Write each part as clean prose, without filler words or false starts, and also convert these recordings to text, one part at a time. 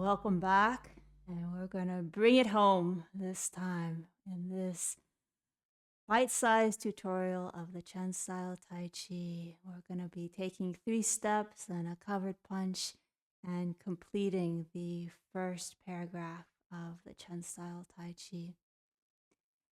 Welcome back, and we're going to bring it home this time in this bite-sized tutorial of the Chen style Tai Chi. We're going to be taking 3 steps and a covered punch and completing the first paragraph of the Chen style Tai Chi.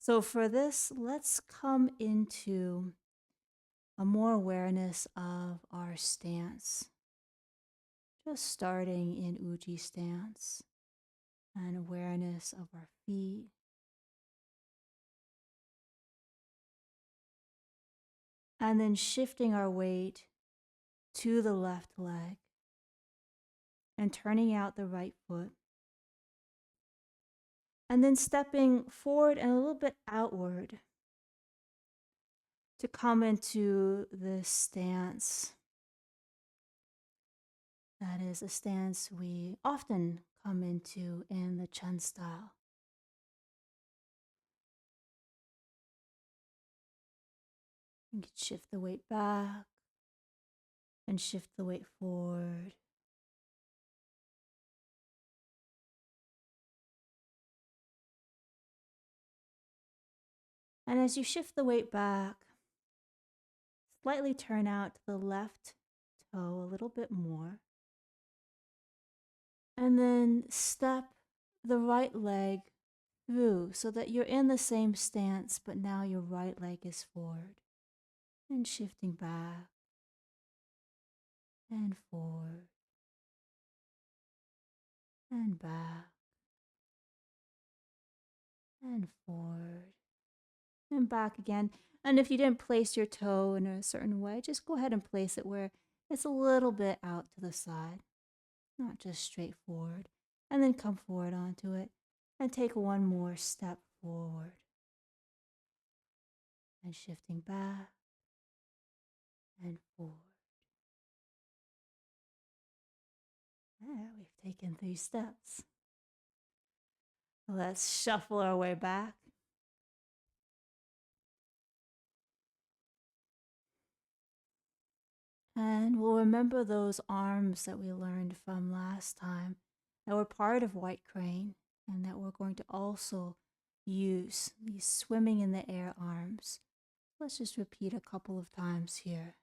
So for this, let's come into a more awareness of our stance. Just starting in Uji stance. And awareness of our feet. And then shifting our weight to the left leg and turning out the right foot. And then stepping forward and a little bit outward to come into this stance. That is a stance we often come into in the Chen style. You can shift the weight back and shift the weight forward. And as you shift the weight back, slightly turn out to the left toe a little bit more. And then step the right leg through so that you're in the same stance, but now your right leg is forward. And shifting back and forward and back and forward and back again. And if you didn't place your toe in a certain way, just go ahead and place it where it's a little bit out to the side, not just straight forward. And then come forward onto it and take one more step forward. And shifting back and forward. There, we've taken 3 steps. Let's shuffle our way back. And we'll remember those arms that we learned from last time that were part of White Crane and that we're going to also use, these swimming in the air arms. Let's just repeat a couple of times here.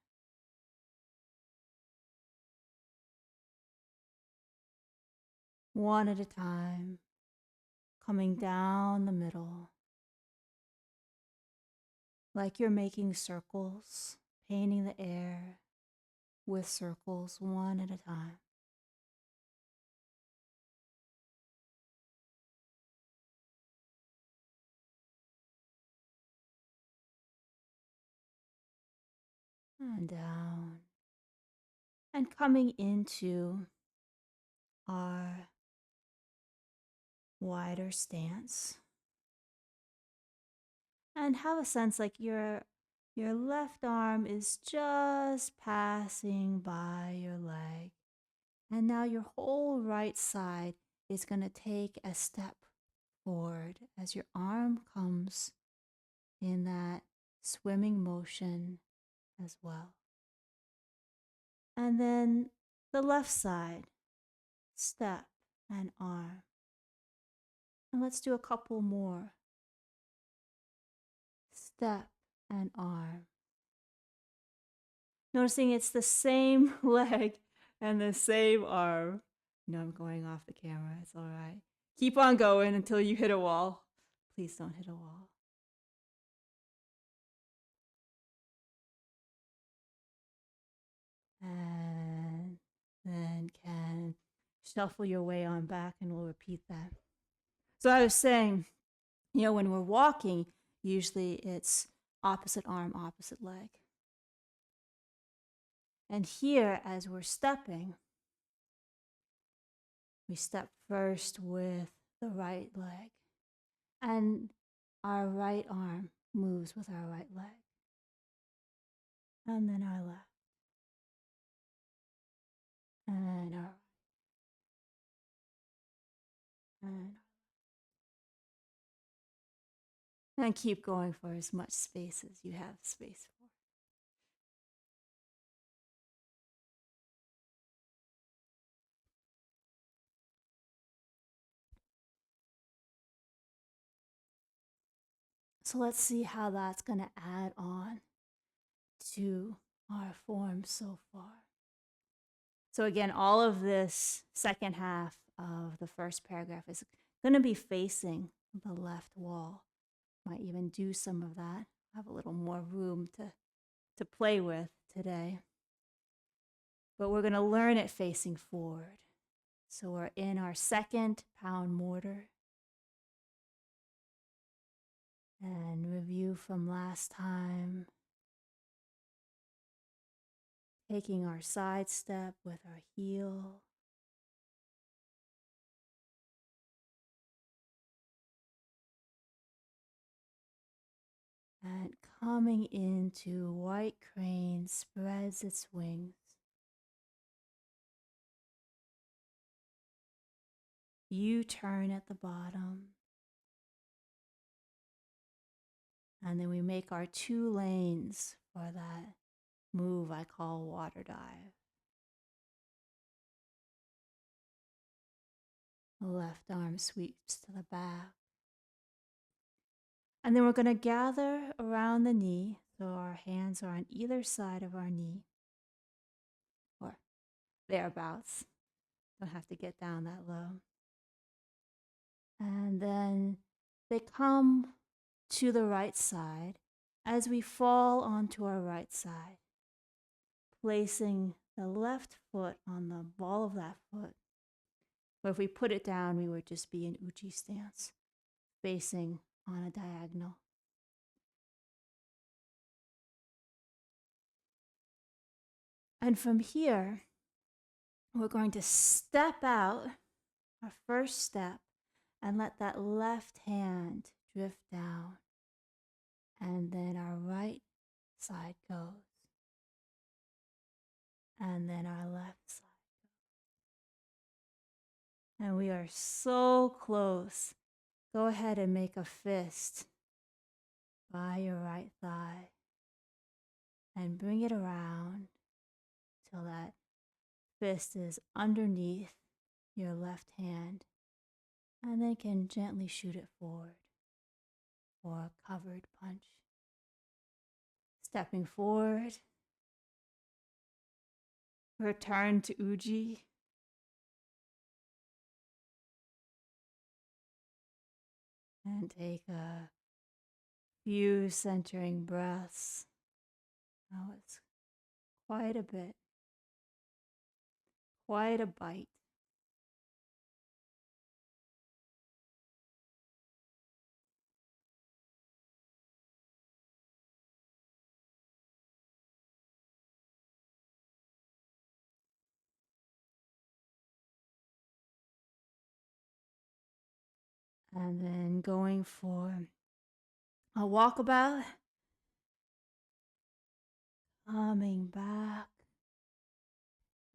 One at a time, coming down the middle, like you're making circles, painting the air with circles one at a time. And down. And coming into our wider stance. And have a sense like your left arm is just passing by your leg. And now your whole right side is going to take a step forward as your arm comes in that swimming motion as well. And then the left side, step and arm. And let's do a couple more. Step and arm. Noticing it's the same leg and the same arm. No, I'm going off the camera. It's all right. Keep on going until you hit a wall. Please don't hit a wall. And then can shuffle your way on back and we'll repeat that. So I was saying, when we're walking, usually it's opposite arm, opposite leg. And here, as we're stepping, we step first with the right leg. And our right arm moves with our right leg. And then our left. And our right. And keep going for as much space as you have space for. So let's see how that's going to add on to our form so far. So again, all of this second half of the first paragraph is going to be facing the left wall. Might even do some of that. Have a little more room to play with today. But we're going to learn it facing forward. So we're in our second pound mortar. And review from last time. Taking our side step with our heel. And coming into white crane spreads its wings. U-turn at the bottom. And then we make our 2 lanes for that move I call water dive. The left arm sweeps to the back. And then we're going to gather around the knee. So our hands are on either side of our knee. Or thereabouts. Don't have to get down that low. And then they come to the right side as we fall onto our right side, placing the left foot on the ball of that foot. But if we put it down, we would just be in uchi stance, facing on a diagonal. And from here, we're going to step out, our first step, and let that left hand drift down. And then our right side goes. And then our left side. And we are so close. Go ahead and make a fist by your right thigh. And bring it around till that fist is underneath your left hand. And then can gently shoot it forward for a covered punch. Stepping forward. Return to uji. And take a few centering breaths. Oh, it's quite a bit. Quite a bite. And then going for a walkabout. Coming back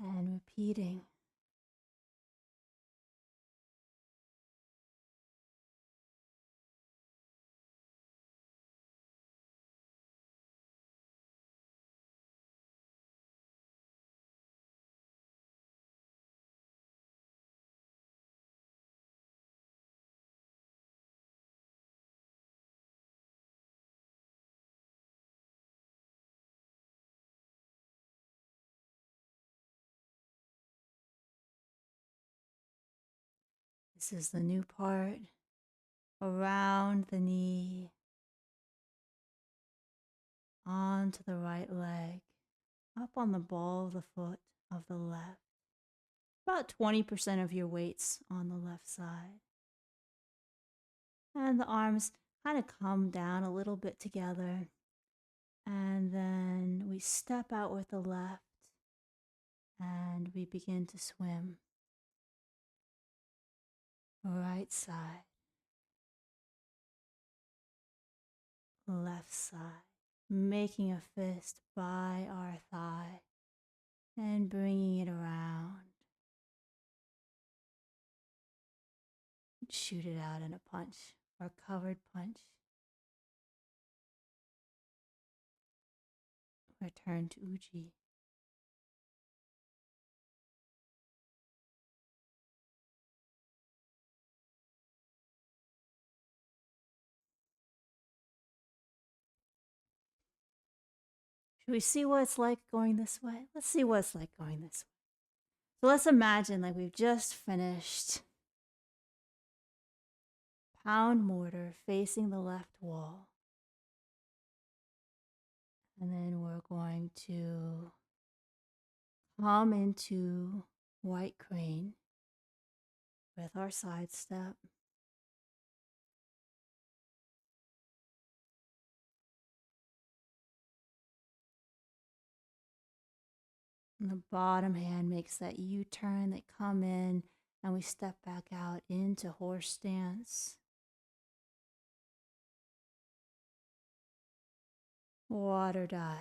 and repeating. This is the new part. Around the knee. Onto the right leg. Up on the ball of the foot of the left. About 20% of your weight's on the left side. And the arms kind of come down a little bit together. And then we step out with the left. And we begin to swim. Right side. Left side. Making a fist by our thigh. And bringing it around. Shoot it out in a punch or covered punch. Return to uji. Should we see what it's like going this way? Let's see what it's like going this way. So let's imagine like we've just finished pound mortar facing the left wall. And then we're going to come into white crane with our side step. And the bottom hand makes that U-turn, that come in, and we step back out into horse stance. Water dive.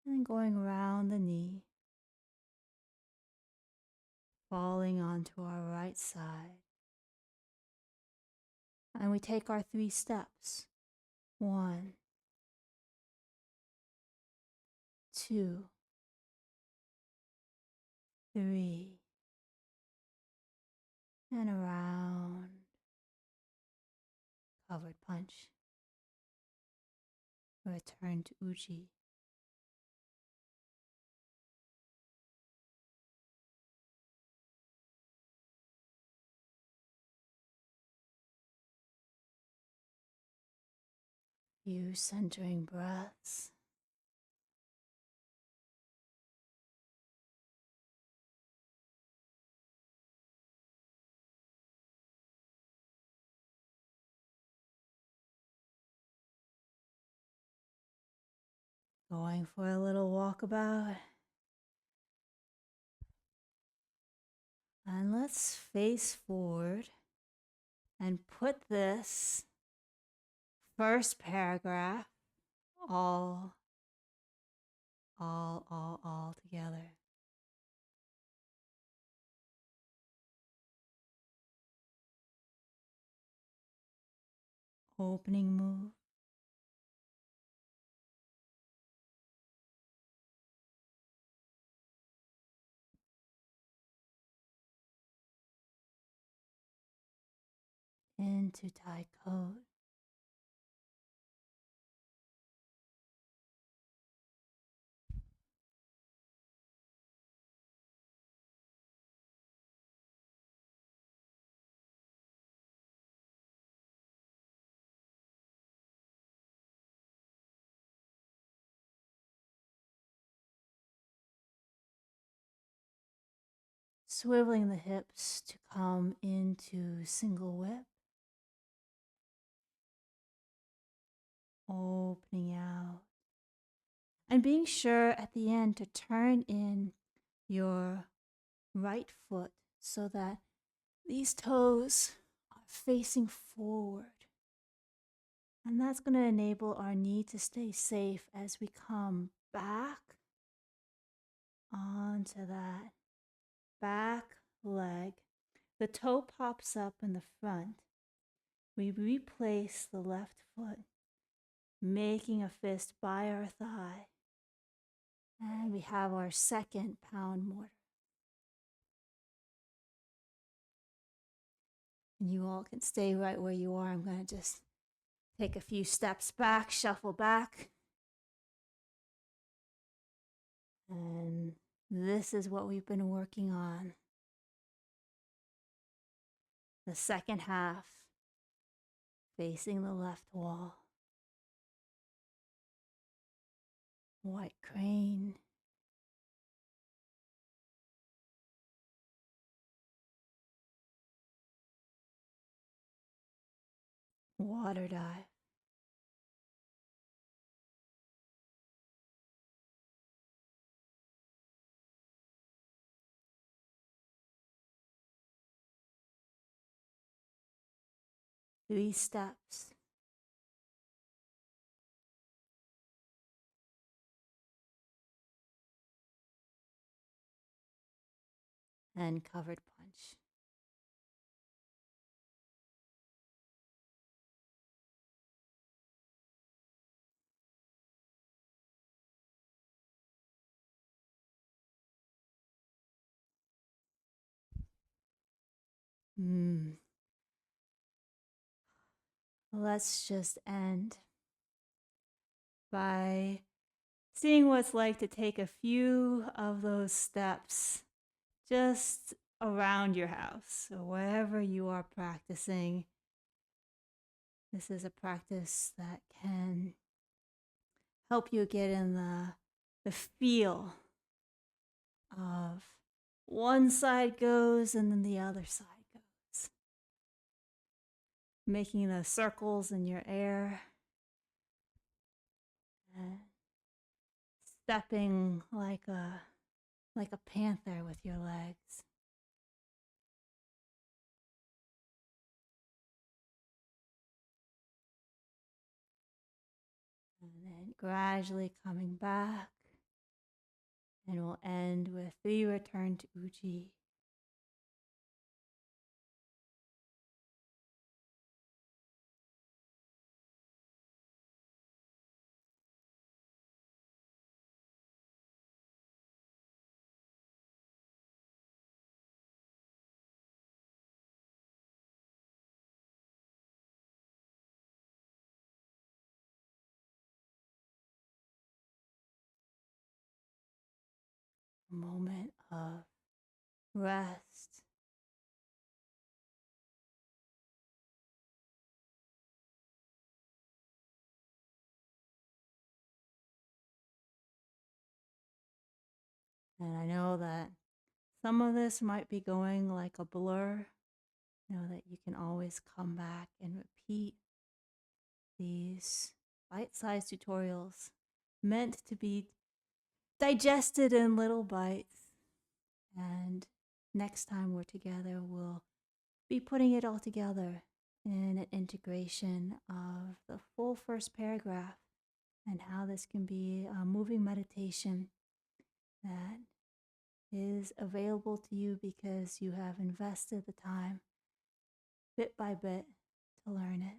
And going around the knee, falling onto our right side. And we take our 3 steps. 1, 2, 3, and around. Covered punch. Return to Uji. You centering breaths. Going for a little walkabout. And let's face forward and put this first paragraph all together. Opening move. Into tie coat. Swiveling the hips to come into single whip. Opening out. And being sure at the end to turn in your right foot so that these toes are facing forward. And that's going to enable our knee to stay safe as we come back onto that back leg. The toe pops up in the front. We replace the left foot, making a fist by our thigh. And we have our second pound mortar. And you all can stay right where you are. I'm going to just take a few steps back, shuffle back. And this is what we've been working on. The second half, facing the left wall. White crane. Water dive. Three steps. And covered punch. let's just end by seeing what it's like to take a few of those steps just around your house or wherever you are practicing. This is a practice that can help you get in the feel of one side goes and then the other side goes. Making the circles in your air and stepping like a panther with your legs. And then gradually coming back. And we'll end with 3 return to Uji. A moment of rest. And I know that some of this might be going like a blur. Know that you can always come back and repeat these bite-sized tutorials meant to be digested in little bites. And next time we're together, we'll be putting it all together in an integration of the full first paragraph and how this can be a moving meditation that is available to you because you have invested the time bit by bit to learn it.